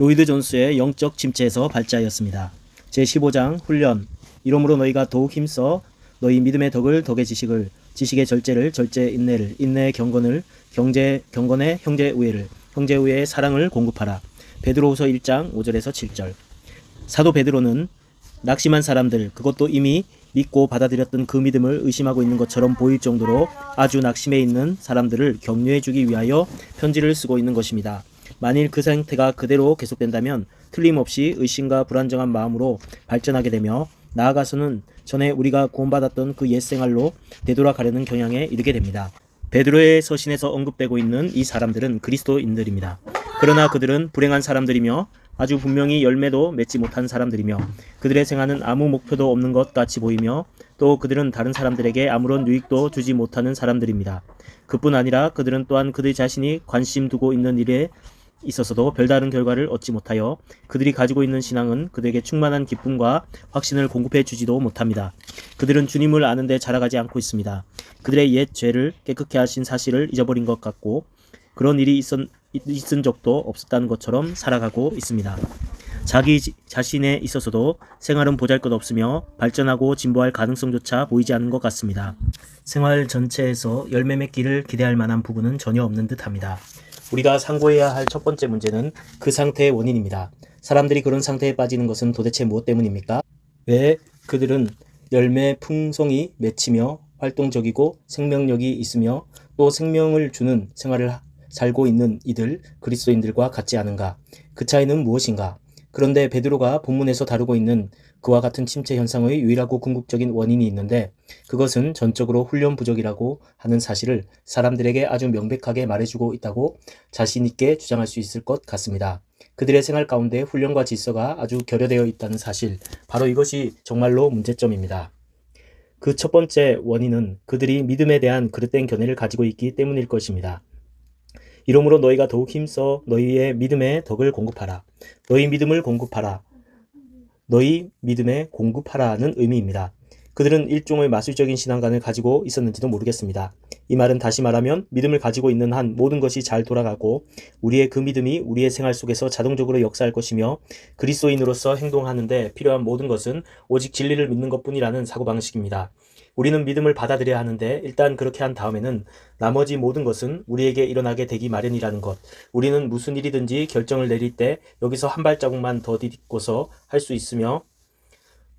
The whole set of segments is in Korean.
로이드 존스의 영적 침체에서 발자였습니다. 제15장 훈련. 이러므로 너희가 더욱 힘써 너희 믿음의 덕을 덕의 지식을, 지식의 절제를, 절제의 인내를, 인내의 경건을, 경건의 형제 우애를, 형제 우애의 사랑을 공급하라. 베드로후서 1장 5절에서 7절. 사도 베드로는 낙심한 사람들, 그것도 이미 믿고 받아들였던 그 믿음을 의심하고 있는 것처럼 보일 정도로 아주 낙심해 있는 사람들을 격려해 주기 위하여 편지를 쓰고 있는 것입니다. 만일 그 상태가 그대로 계속된다면 틀림없이 의심과 불안정한 마음으로 발전하게 되며 나아가서는 전에 우리가 구원받았던 그 옛 생활로 되돌아가려는 경향에 이르게 됩니다. 베드로의 서신에서 언급되고 있는 이 사람들은 그리스도인들입니다. 그러나 그들은 불행한 사람들이며 아주 분명히 열매도 맺지 못한 사람들이며 그들의 생활은 아무 목표도 없는 것 같이 보이며 또 그들은 다른 사람들에게 아무런 유익도 주지 못하는 사람들입니다. 그뿐 아니라 그들은 또한 그들 자신이 관심 두고 있는 일에 있어서도 별다른 결과를 얻지 못하여 그들이 가지고 있는 신앙은 그들에게 충만한 기쁨과 확신을 공급해 주지도 못합니다. 그들은 주님을 아는데 자라가지 않고 있습니다. 그들의 옛 죄를 깨끗게 하신 사실을 잊어버린 것 같고 그런 일이 있은 적도 없었다는 것처럼 살아가고 있습니다. 자기 자신에 있어서도 생활은 보잘것없으며 발전하고 진보할 가능성조차 보이지 않는 것 같습니다. 생활 전체에서 열매 맺기를 기대할 만한 부분은 전혀 없는 듯합니다. 우리가 상고해야 할 첫 번째 문제는 그 상태의 원인입니다. 사람들이 그런 상태에 빠지는 것은 도대체 무엇 때문입니까? 왜 그들은 열매 풍성이 맺히며 활동적이고 생명력이 있으며 또 생명을 주는 생활을 살고 있는 이들 그리스도인들과 같지 않은가? 그 차이는 무엇인가? 그런데 베드로가 본문에서 다루고 있는 그와 같은 침체 현상의 유일하고 궁극적인 원인이 있는데 그것은 전적으로 훈련 부족이라고 하는 사실을 사람들에게 아주 명백하게 말해주고 있다고 자신 있게 주장할 수 있을 것 같습니다. 그들의 생활 가운데 훈련과 질서가 아주 결여되어 있다는 사실, 바로 이것이 정말로 문제점입니다. 그 첫 번째 원인은 그들이 믿음에 대한 그릇된 견해를 가지고 있기 때문일 것입니다. 이러므로 너희가 더욱 힘써 너희의 믿음의 덕을 공급하라. 너희 믿음을 공급하라. 너희 믿음에 공급하라는 의미입니다. 그들은 일종의 마술적인 신앙관을 가지고 있었는지도 모르겠습니다. 이 말은 다시 말하면 믿음을 가지고 있는 한 모든 것이 잘 돌아가고 우리의 그 믿음이 우리의 생활 속에서 자동적으로 역사할 것이며 그리스도인으로서 행동하는데 필요한 모든 것은 오직 진리를 믿는 것뿐이라는 사고방식입니다. 우리는 믿음을 받아들여야 하는데 일단 그렇게 한 다음에는 나머지 모든 것은 우리에게 일어나게 되기 마련이라는 것. 우리는 무슨 일이든지 결정을 내릴 때 여기서 한 발자국만 더 디딛고서 할 수 있으며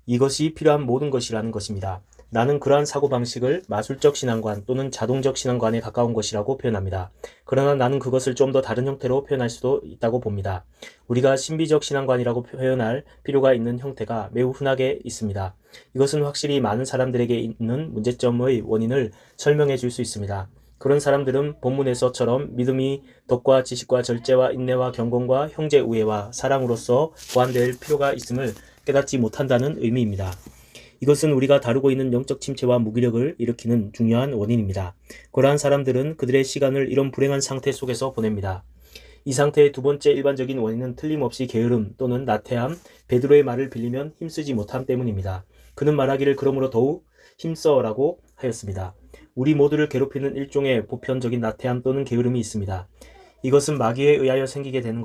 이것이 필요한 모든 것이라는 것입니다. 나는 그러한 사고방식을 마술적 신앙관 또는 자동적 신앙관에 가까운 것이라고 표현합니다. 그러나 나는 그것을 좀 더 다른 형태로 표현할 수도 있다고 봅니다. 우리가 신비적 신앙관이라고 표현할 필요가 있는 형태가 매우 흔하게 있습니다. 이것은 확실히 많은 사람들에게 있는 문제점의 원인을 설명해 줄 수 있습니다. 그런 사람들은 본문에서처럼 믿음이 덕과 지식과 절제와 인내와 경건과 형제 우애와 사랑으로서 보완될 필요가 있음을 깨닫지 못한다는 의미입니다. 이것은 우리가 다루고 있는 영적 침체와 무기력을 일으키는 중요한 원인입니다. 그러한 사람들은 그들의 시간을 이런 불행한 상태 속에서 보냅니다. 이 상태의 두 번째 일반적인 원인은 틀림없이 게으름 또는 나태함, 베드로의 말을 빌리면 힘쓰지 못함 때문입니다. 그는 말하기를 그러므로 더욱 힘써라고 하였습니다. 우리 모두를 괴롭히는 일종의 보편적인 나태함 또는 게으름이 있습니다. 이것은 마귀에 의하여 생기게 되는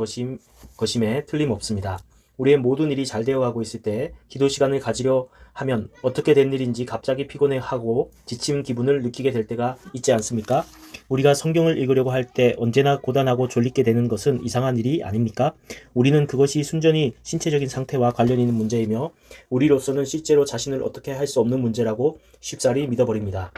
것임에 틀림없습니다. 우리의 모든 일이 잘 되어가고 있을 때 기도 시간을 가지려 하면 어떻게 된 일인지 갑자기 피곤해하고 지친 기분을 느끼게 될 때가 있지 않습니까? 우리가 성경을 읽으려고 할 때 언제나 고단하고 졸리게 되는 것은 이상한 일이 아닙니까? 우리는 그것이 순전히 신체적인 상태와 관련 있는 문제이며 우리로서는 실제로 자신을 어떻게 할 수 없는 문제라고 쉽사리 믿어버립니다.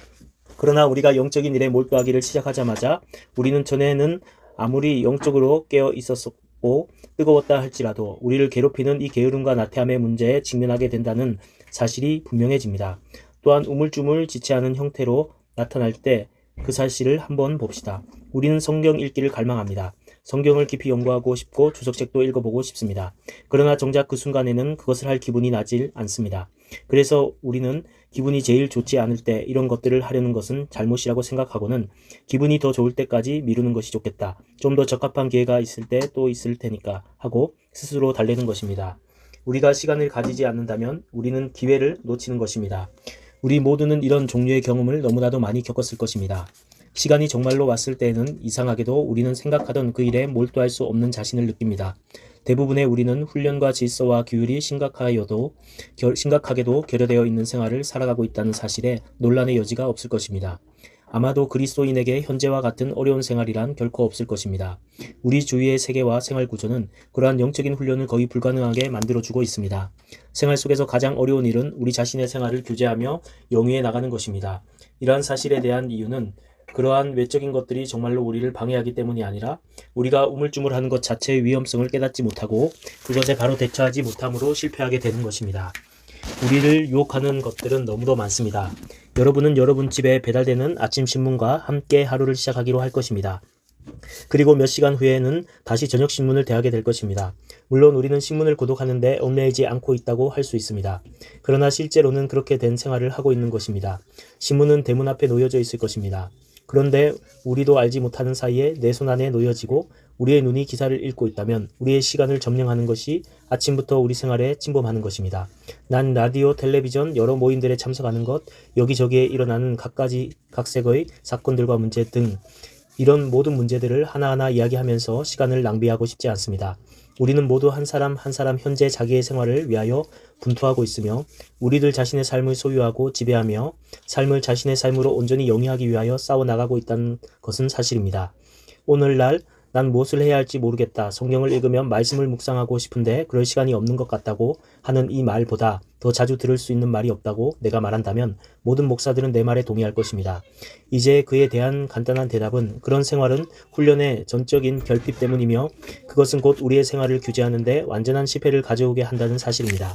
그러나 우리가 영적인 일에 몰두하기를 시작하자마자 우리는 전에는 아무리 영적으로 깨어 있었고 뜨거웠다 할지라도 우리를 괴롭히는 이 게으름과 나태함의 문제에 직면하게 된다는 사실이 분명해집니다. 또한 우물쭈물 지체하는 형태로 나타날 때 그 사실을 한번 봅시다. 우리는 성경 읽기를 갈망합니다. 성경을 깊이 연구하고 싶고 주석책도 읽어보고 싶습니다. 그러나 정작 그 순간에는 그것을 할 기분이 나질 않습니다. 그래서 우리는 기분이 제일 좋지 않을 때 이런 것들을 하려는 것은 잘못이라고 생각하고는 기분이 더 좋을 때까지 미루는 것이 좋겠다. 좀 더 적합한 기회가 있을 때 또 있을 테니까 하고 스스로 달래는 것입니다. 우리가 시간을 가지지 않는다면 우리는 기회를 놓치는 것입니다. 우리 모두는 이런 종류의 경험을 너무나도 많이 겪었을 것입니다. 시간이 정말로 왔을 때에는 이상하게도 우리는 생각하던 그 일에 몰두할 수 없는 자신을 느낍니다. 대부분의 우리는 훈련과 질서와 규율이 심각하게도 결여되어 있는 생활을 살아가고 있다는 사실에 논란의 여지가 없을 것입니다. 아마도 그리스도인에게 현재와 같은 어려운 생활이란 결코 없을 것입니다. 우리 주위의 세계와 생활 구조는 그러한 영적인 훈련을 거의 불가능하게 만들어주고 있습니다. 생활 속에서 가장 어려운 일은 우리 자신의 생활을 규제하며 영위해 나가는 것입니다. 이러한 사실에 대한 이유는 그러한 외적인 것들이 정말로 우리를 방해하기 때문이 아니라 우리가 우물쭈물하는 것 자체의 위험성을 깨닫지 못하고 그것에 바로 대처하지 못함으로 실패하게 되는 것입니다. 우리를 유혹하는 것들은 너무도 많습니다. 여러분은 여러분 집에 배달되는 아침 신문과 함께 하루를 시작하기로 할 것입니다. 그리고 몇 시간 후에는 다시 저녁 신문을 대하게 될 것입니다. 물론 우리는 신문을 고독하는데 얽매이지 않고 있다고 할 수 있습니다. 그러나 실제로는 그렇게 된 생활을 하고 있는 것입니다. 신문은 대문 앞에 놓여져 있을 것입니다. 그런데 우리도 알지 못하는 사이에 내 손 안에 놓여지고 우리의 눈이 기사를 읽고 있다면 우리의 시간을 점령하는 것이 아침부터 우리 생활에 침범하는 것입니다. 난 라디오, 텔레비전, 여러 모임들에 참석하는 것, 여기저기에 일어나는 각색의 사건들과 문제 등 이런 모든 문제들을 하나하나 이야기하면서 시간을 낭비하고 싶지 않습니다. 우리는 모두 한 사람 한 사람 현재 자기의 생활을 위하여 분투하고 있으며 우리들 자신의 삶을 소유하고 지배하며 삶을 자신의 삶으로 온전히 영위하기 위하여 싸워나가고 있다는 것은 사실입니다. 오늘날 난 무엇을 해야 할지 모르겠다. 성경을 읽으면 말씀을 묵상하고 싶은데 그럴 시간이 없는 것 같다고 하는 이 말보다 더 자주 들을 수 있는 말이 없다고 내가 말한다면 모든 목사들은 내 말에 동의할 것입니다. 이제 그에 대한 간단한 대답은 그런 생활은 훈련의 전적인 결핍 때문이며 그것은 곧 우리의 생활을 규제하는 데 완전한 실패를 가져오게 한다는 사실입니다.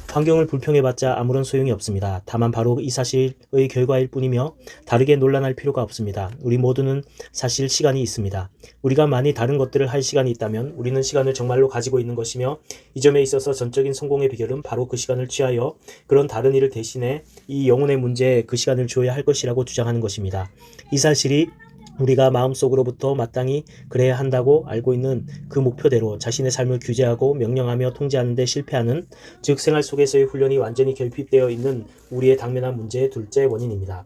환경을 불평해봤자 아무런 소용이 없습니다. 다만 바로 이 사실의 결과일 뿐이며 다르게 논란할 필요가 없습니다. 우리 모두는 사실 시간이 있습니다. 우리가 많이 다른 것들을 할 시간이 있다면 우리는 시간을 정말로 가지고 있는 것이며 이 점에 있어서 전적인 성공의 비결은 바로 그 시간을 취하여 그런 다른 일을 대신해 이 영혼의 문제에 그 시간을 줘야 할 것이라고 주장하는 것입니다. 이 사실이 우리가 마음속으로부터 마땅히 그래야 한다고 알고 있는 그 목표대로 자신의 삶을 규제하고 명령하며 통제하는 데 실패하는, 즉 생활 속에서의 훈련이 완전히 결핍되어 있는 우리의 당면한 문제의 둘째 원인입니다.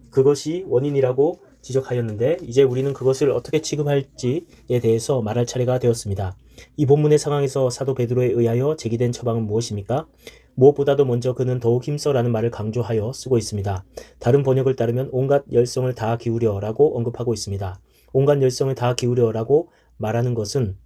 그것이 원인이라고 지적하였는데 이제 우리는 그것을 어떻게 취급할지에 대해서 말할 차례가 되었습니다. 이 본문의 상황에서 사도 베드로에 의하여 제기된 처방은 무엇입니까? 무엇보다도 먼저 그는 더욱 힘써라는 말을 강조하여 쓰고 있습니다. 다른 번역을 따르면 온갖 열성을 다 기울여 라고 언급하고 있습니다. 온갖 열성을 다 기울여 라고 말하는 것은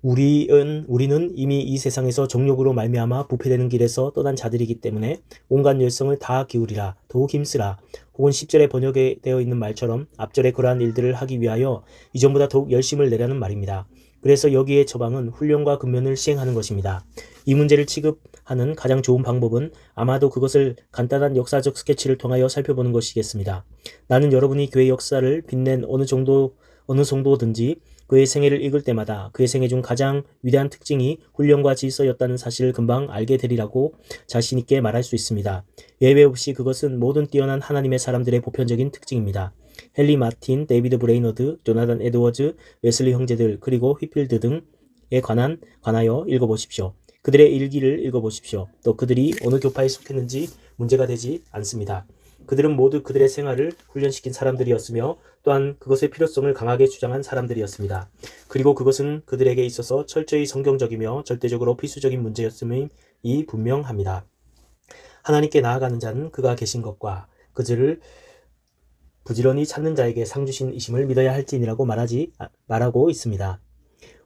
우리는 이미 이 세상에서 정욕으로 말미암아 부패되는 길에서 떠난 자들이기 때문에 온갖 열성을 다 기울이라, 더욱 힘쓰라, 혹은 10절에 번역되어 있는 말처럼 앞절에 그러한 일들을 하기 위하여 이전보다 더욱 열심을 내라는 말입니다. 그래서 여기에 처방은 훈련과 근면을 시행하는 것입니다. 이 문제를 취급하는 가장 좋은 방법은 아마도 그것을 간단한 역사적 스케치를 통하여 살펴보는 것이겠습니다. 나는 여러분이 교회 역사를 빛낸 어느 정도든지 그의 생애를 읽을 때마다 그의 생애 중 가장 위대한 특징이 훈련과 질서였다는 사실을 금방 알게 되리라고 자신있게 말할 수 있습니다. 예외 없이 그것은 모든 뛰어난 하나님의 사람들의 보편적인 특징입니다. 헨리 마틴, 데이비드 브레이너드, 조나단 에드워즈, 웨슬리 형제들, 그리고 휘필드 등에 관하여 읽어보십시오. 그들의 일기를 읽어보십시오. 또 그들이 어느 교파에 속했는지 문제가 되지 않습니다. 그들은 모두 그들의 생활을 훈련시킨 사람들이었으며 또한 그것의 필요성을 강하게 주장한 사람들이었습니다. 그리고 그것은 그들에게 있어서 철저히 성경적이며 절대적으로 필수적인 문제였음이 분명합니다. 하나님께 나아가는 자는 그가 계신 것과 그들을 부지런히 찾는 자에게 상 주신 이심을 믿어야 할지니라고 말하고 있습니다.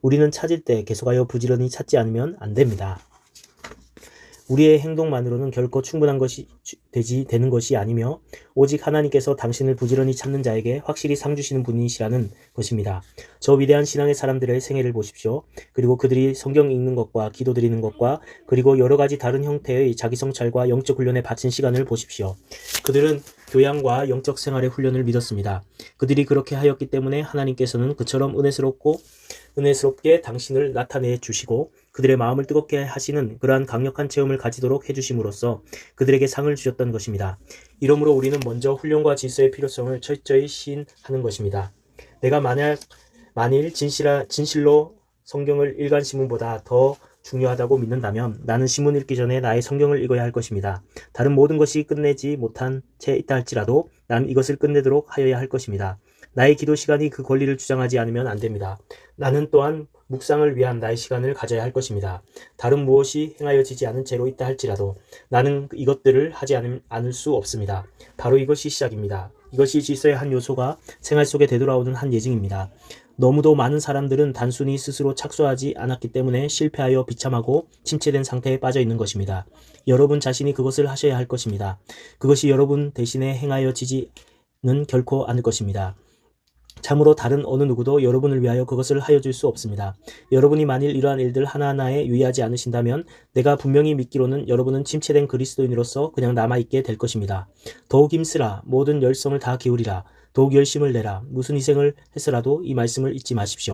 우리는 찾을 때 계속하여 부지런히 찾지 않으면 안 됩니다. 우리의 행동만으로는 결코 충분한 것이 되는 것이 아니며 오직 하나님께서 당신을 부지런히 찾는 자에게 확실히 상 주시는 분이시라는 것입니다. 저 위대한 신앙의 사람들의 생애를 보십시오. 그리고 그들이 성경 읽는 것과 기도드리는 것과 그리고 여러 가지 다른 형태의 자기 성찰과 영적 훈련에 바친 시간을 보십시오. 그들은 교양과 영적 생활의 훈련을 믿었습니다. 그들이 그렇게 하였기 때문에 하나님께서는 그처럼 은혜스럽게 당신을 나타내 주시고 그들의 마음을 뜨겁게 하시는 그러한 강력한 체험을 가지도록 해주심으로써 그들에게 상을 주셨던 것입니다. 이러므로 우리는 먼저 훈련과 질서의 필요성을 철저히 시인하는 것입니다. 내가 만일 진실로 성경을 일간 신문보다 더 중요하다고 믿는다면 나는 신문 읽기 전에 나의 성경을 읽어야 할 것입니다. 다른 모든 것이 끝내지 못한 채 있다 할지라도 나는 이것을 끝내도록 하여야 할 것입니다. 나의 기도 시간이 그 권리를 주장하지 않으면 안 됩니다. 나는 또한 묵상을 위한 나의 시간을 가져야 할 것입니다. 다른 무엇이 행하여지지 않은 채로 있다 할지라도 나는 이것들을 하지 않을 수 없습니다. 바로 이것이 시작입니다. 이것이 질서의 한 요소가 생활 속에 되돌아오는 한 예증입니다. 너무도 많은 사람들은 단순히 스스로 착수하지 않았기 때문에 실패하여 비참하고 침체된 상태에 빠져 있는 것입니다. 여러분 자신이 그것을 하셔야 할 것입니다. 그것이 여러분 대신에 행하여지지는 결코 않을 것입니다. 참으로 다른 어느 누구도 여러분을 위하여 그것을 하여줄 수 없습니다. 여러분이 만일 이러한 일들 하나하나에 유의하지 않으신다면 내가 분명히 믿기로는 여러분은 침체된 그리스도인으로서 그냥 남아있게 될 것입니다. 더욱 힘쓰라. 모든 열성을 다 기울이라. 더욱 열심을 내라. 무슨 희생을 해서라도 이 말씀을 잊지 마십시오.